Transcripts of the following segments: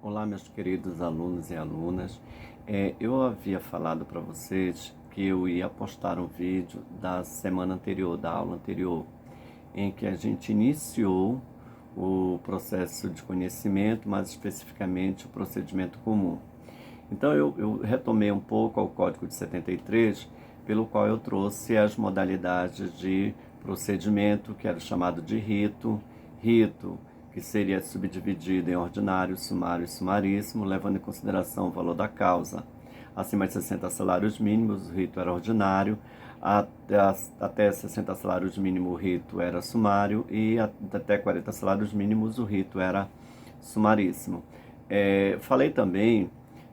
Olá, meus queridos alunos e alunas. Eu havia falado para vocês que eu ia postar um vídeo da semana anterior, da aula anterior, em que a gente iniciou o processo de conhecimento, mais especificamente o procedimento comum. Então eu retomei um pouco ao Código de 73, pelo qual eu trouxe as modalidades de procedimento, que era o chamado de rito, que seria subdividido em ordinário, sumário e sumaríssimo, levando em consideração o valor da causa. Acima de 60 salários mínimos, o rito era ordinário, até 60 salários mínimos, o rito era sumário, e até 40 salários mínimos, o rito era sumaríssimo. Falei também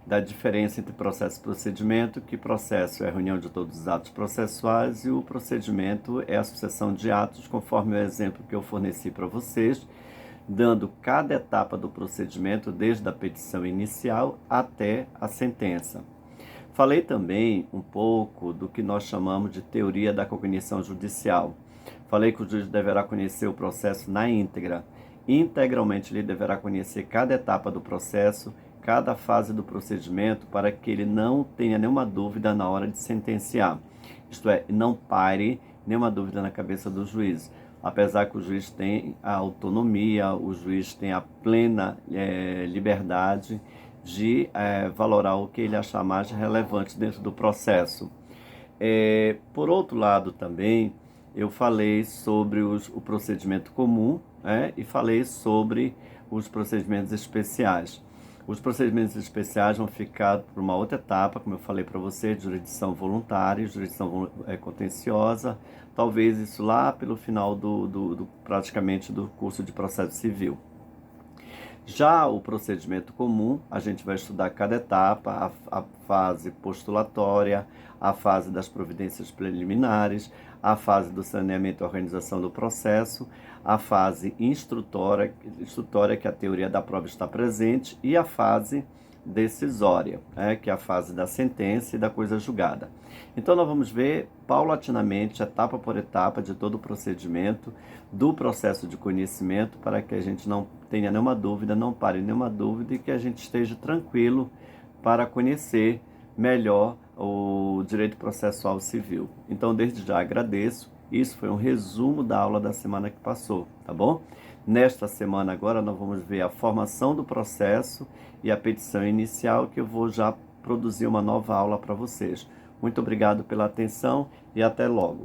da diferença entre processo e procedimento, que processo é a reunião de todos os atos processuais e o procedimento é a sucessão de atos, conforme o exemplo que eu forneci para vocês, dando cada etapa do procedimento, desde a petição inicial até a sentença. Falei também um pouco do que nós chamamos de teoria da cognição judicial. Falei que o juiz deverá conhecer o processo na íntegra. Integralmente ele deverá conhecer cada etapa do processo, cada fase do procedimento, para que ele não tenha nenhuma dúvida na hora de sentenciar. Isto é, não pare nenhuma dúvida na cabeça do juiz. Apesar que o juiz tem a autonomia, o juiz tem a plena liberdade de valorar o que ele achar mais relevante dentro do processo. Por outro lado também, eu falei sobre o procedimento comum, e falei sobre os procedimentos especiais. Os procedimentos especiais vão ficar por uma outra etapa, como eu falei para você, de jurisdição voluntária, jurisdição contenciosa, talvez isso lá pelo final praticamente do curso de processo civil. Já o procedimento comum, a gente vai estudar cada etapa, a fase postulatória, a fase das providências preliminares, a fase do saneamento e organização do processo, a fase instrutória, que a teoria da prova está presente, e a fase decisória, que é a fase da sentença e da coisa julgada. Então nós vamos ver paulatinamente, etapa por etapa, de todo o procedimento, do processo de conhecimento, para que a gente não tenha nenhuma dúvida, não pare nenhuma dúvida, e que a gente esteja tranquilo para conhecer melhor o direito processual civil. Então, desde já agradeço. Isso foi um resumo da aula da semana que passou, tá bom? Nesta semana agora nós vamos ver a formação do processo e a petição inicial, que eu vou já produzir uma nova aula para vocês. Muito obrigado pela atenção e até logo.